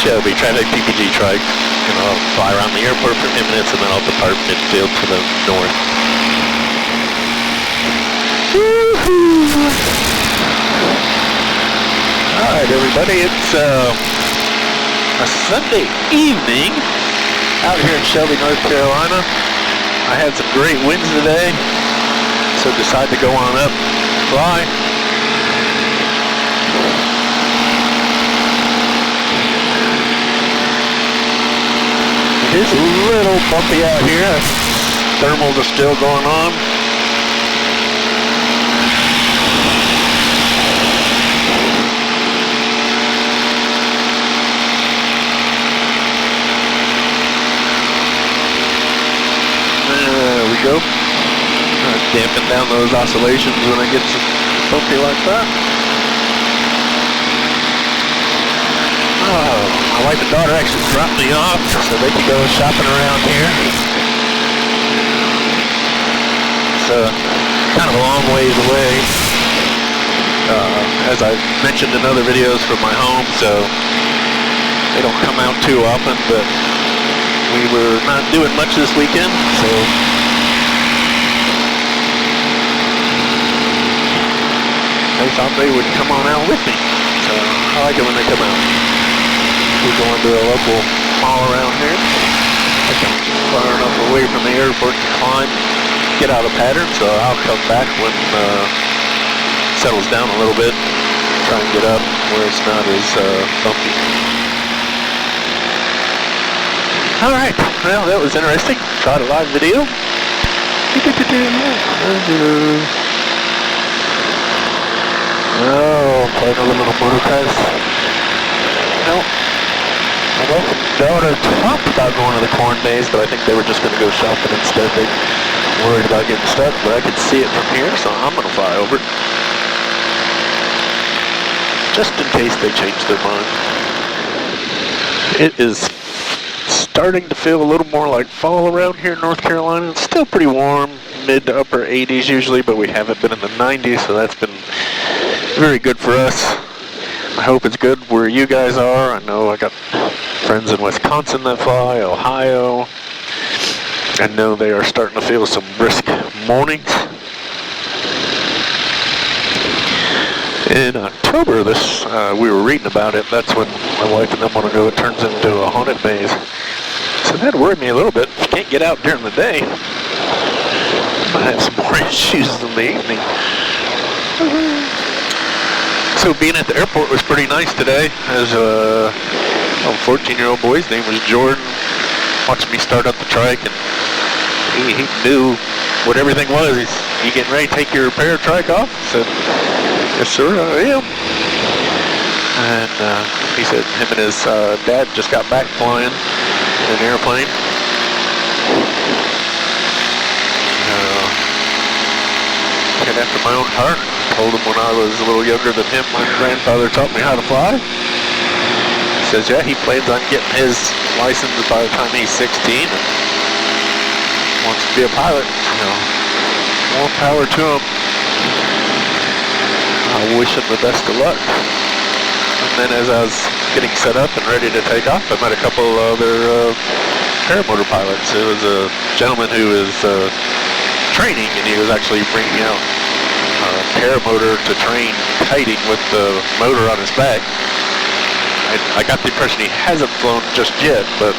Shelby, traffic PPG Trike. I'll fly around the airport for 10 minutes and then I'll depart midfield to the north. Alright everybody, it's a Sunday evening out here in Shelby, North Carolina. I had some great winds today, so decided to go on up, fly. It is a little bumpy out here. Thermals are still going on. There we go. Dampen down those oscillations when it gets bumpy like that. Oh, my wife and daughter actually dropped me off so they could go shopping around here. It's kind of a long ways away, as I mentioned in other videos from my home, so they don't come out too often, but we were not doing much this weekend, so they thought they would come on out with me. So I like it when they come out. We're going to a local mall around here. Far enough away from the airport to climb, get out of pattern, so I'll come back when it settles down a little bit. Try and get up where it's not as bumpy. Alright, well that was interesting. Shot a live video. Oh, playing a little motocross. No. My wife and daughter talked about going to the corn maze, but I think they were just going to go shopping instead. They were worried about getting stuck, but I could see it from here, so I'm going to fly over. Just in case they change their mind. It is starting to feel a little more like fall around here in North Carolina. It's still pretty warm, mid to upper 80s usually, but we haven't been in the 90s, so that's been very good for us. I hope it's good where you guys are. I know I got friends in Wisconsin that fly, Ohio. I know they are starting to feel some brisk mornings. In October, we were reading about it. That's when my wife and them want to go. It turns into a haunted maze. So that worried me a little bit. If you can't get out during the day, I might have some more issues in the evening. So being at the airport was pretty nice today. As a 14-year-old boy, his name was Jordan, watched me start up the Trike, and he knew what everything was. You getting ready to take your repair Trike off? I said, yes sir, I am. And he said him and his dad just got back flying in an airplane. And after my own heart, told him when I was a little younger than him, my grandfather taught me how to fly. He says, yeah, he plans on getting his license by the time he's 16 and wants to be a pilot. More power to him. I wish him the best of luck. And then as I was getting set up and ready to take off, I met a couple other paramotor pilots. It was a gentleman who was training, and he was actually bringing out paramotor to train kiting with the motor on his back. I got the impression he hasn't flown just yet, but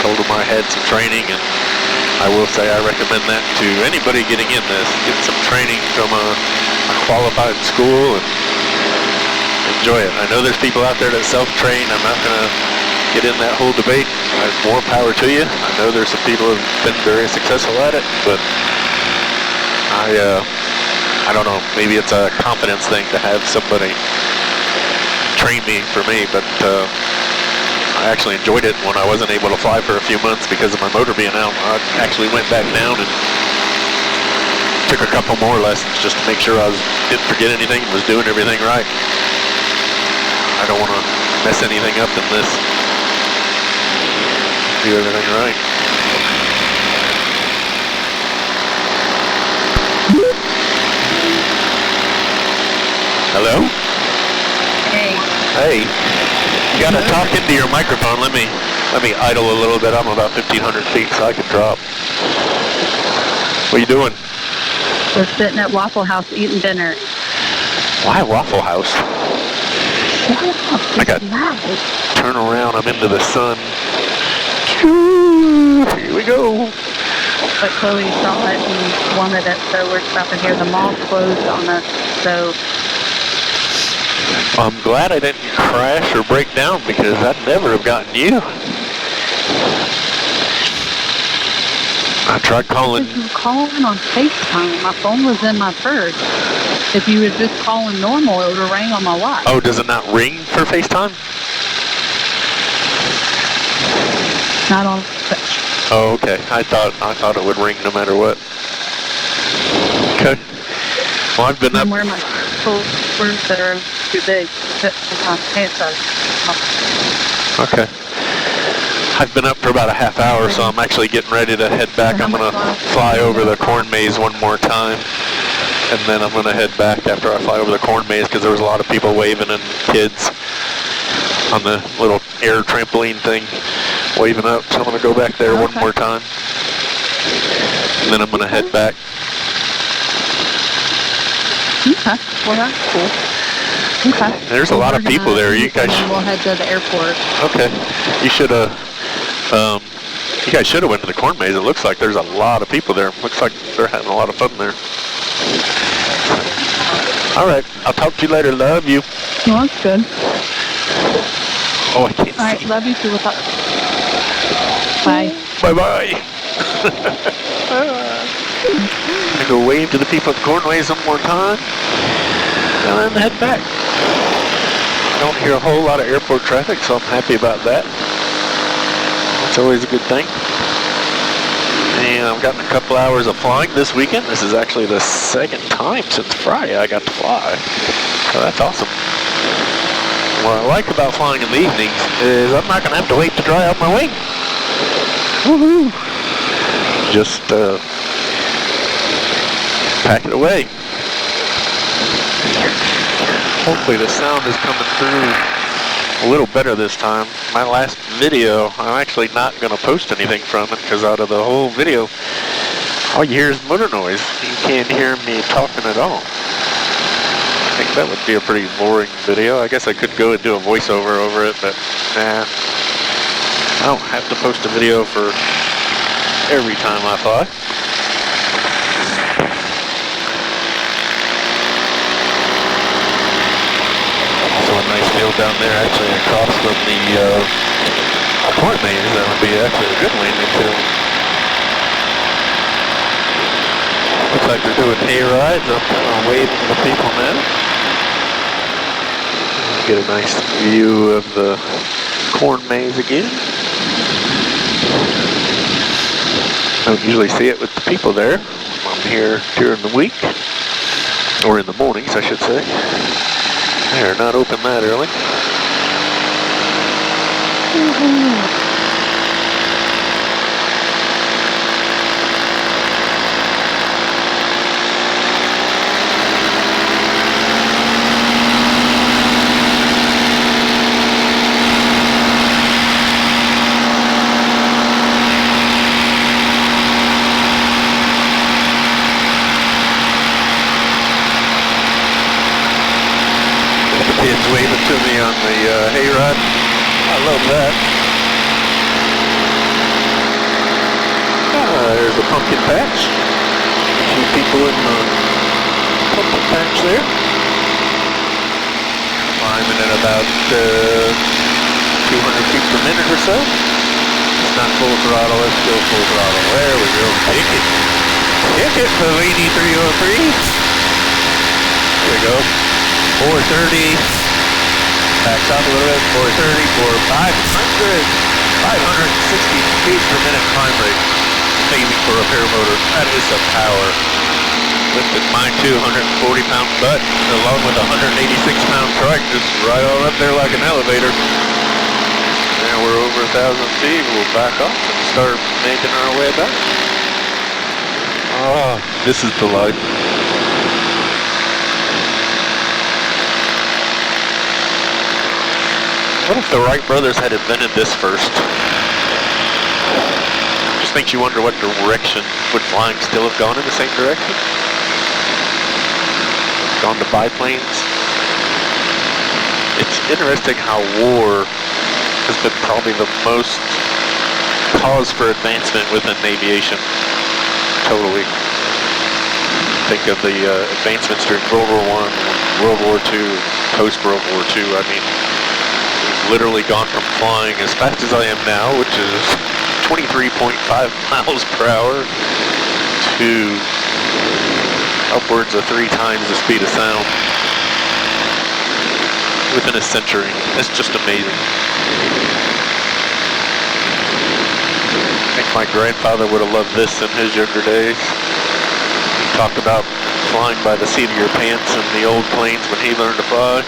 told him I had some training, and I will say I recommend that to anybody getting in this. Get some training from a qualified school and enjoy it. I know there's people out there that self-train. I'm not going to get in that whole debate. More power to you. I know there's some people who have been very successful at it, but I don't know, maybe it's a confidence thing to have somebody train me for me, but I actually enjoyed it when I wasn't able to fly for a few months because of my motor being out. I actually went back down and took a couple more lessons just to make sure I didn't forget anything and was doing everything right. I don't want to mess anything up in this. Do everything right. Hello? Hey, you gotta talk into your microphone. Let me idle a little bit. I'm about 1,500 feet, so I can drop. What are you doing? We're sitting at Waffle House eating dinner. Why Waffle House? I got turn around. I'm into the sun. Here we go. But Chloe saw it and wanted it, so we're stopping here. The mall's closed on us, so. I'm glad I didn't crash or break down because I'd never have gotten you. I tried calling. You were calling on FaceTime. My phone was in my purse. If you were just calling normal, it would have rang on my watch. Oh, does it not ring for FaceTime? Not on. Oh, okay. I thought it would ring no matter what. Okay. Well, I've been up. I'm wearing my clothes that are too big to fit my pants on. Okay. I've been up for about a half hour, so I'm actually getting ready to head back. I'm going to fly over the corn maze one more time, and then I'm going to head back after I fly over the corn maze because there was a lot of people waving and kids on the little air trampoline thing waving up. So I'm going to go back there one more time, and then I'm going to head back. Okay, well that's cool. Okay. There's a lot of people there. You guys. We'll head to the airport. Okay. You should have. You guys should have went to the corn maze. It looks like there's a lot of people there. Looks like they're having a lot of fun there. All right. I'll talk to you later. Love you. Well, that's good. Oh, I can't see. All right. Love you too. We'll talk. Bye. Bye-bye. I'm going to go wave to the people at the corn maze one more time. And then head back. I don't hear a whole lot of airport traffic, so I'm happy about that. That's always a good thing. And I've gotten a couple hours of flying this weekend. This is actually the second time since Friday I got to fly. So that's awesome. What I like about flying in the evenings is I'm not going to have to wait to dry out my wing. Woohoo! Just pack it away. Hopefully the sound is coming through a little better this time. My last video, I'm actually not going to post anything from it because out of the whole video, all you hear is motor noise. You can't hear me talking at all. I think that would be a pretty boring video. I guess I could go and do a voiceover over it, but nah. I don't have to post a video for every time I fly. Also a nice view down there actually across from the corn maze. That would be actually a good landing field. Looks like they're doing hay rides. I'm kind of waving to the people now. Get a nice view of the corn maze again. Don't usually see it with the people there. I'm here during the week, or in the mornings I should say. They're not open that early. Kids waving to me on the hayride. I love that. There's a pumpkin patch. A few people in the pumpkin patch there. Climbing at about 200 feet per minute or so. It's not full throttle, it's still full throttle. There we go. Take it. Take it, Polini 303. There we go. 430, backs up a little bit, 430 for 560 feet per minute climb rate. Amazing for a repair motor. That is some power. Lifted my 240-pound butt along with a 186-pound trike just right on up there like an elevator. Now we're over 1,000 feet. We'll back off and start making our way back. Oh, this is the life. What if the Wright brothers had invented this first? Just makes you wonder what direction would flying still have gone in the same direction? Gone to biplanes? It's interesting how war has been probably the most cause for advancement within aviation. Totally. Think of the advancements during World War I, World War II, post-World War II. I mean, we've literally gone from flying as fast as I am now, which is 23.5 miles per hour, to upwards of 3 times the speed of sound within a century. It's just amazing. I think my grandfather would have loved this in his younger days. He talked about flying by the seat of your pants in the old planes when he learned to fly.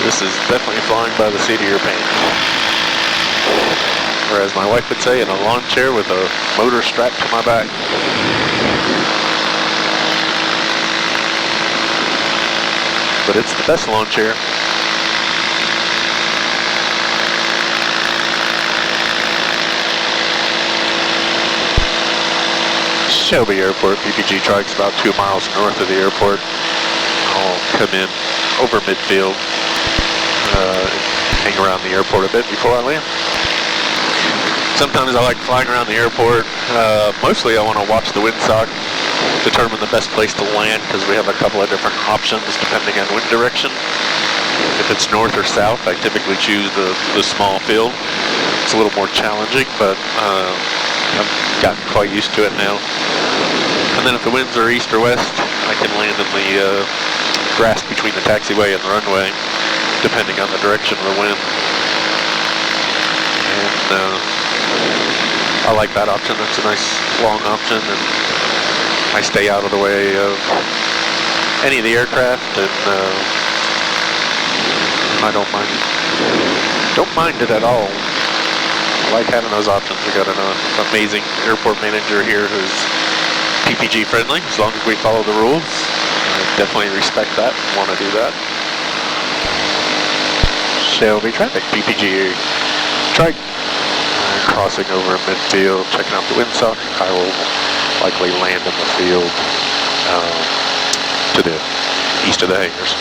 This is definitely flying by the seat of your pants. Or as my wife would say, in a lawn chair with a motor strapped to my back. But it's the best lawn chair. Shelby Airport, PPG Trike's about 2 miles north of the airport. I'll come in over midfield, hang around the airport a bit before I land. Sometimes I like flying around the airport. Mostly I want to watch the windsock, determine the best place to land, because we have a couple of different options depending on wind direction. If it's north or south, I typically choose the small field. It's a little more challenging, but I've gotten quite used to it now. And then if the winds are east or west, I can land in the grass between the taxiway and the runway, depending on the direction of the wind. And I like that option. It's a nice long option, and I stay out of the way of any of the aircraft, and I don't mind it at all. I like having those options. We got an amazing airport manager here who's PPG friendly, as long as we follow the rules. I definitely respect that and want to do that. Shelby traffic, PPG Trike. Crossing over midfield, checking out the windsock. I will likely land in the field to the east of the hangars.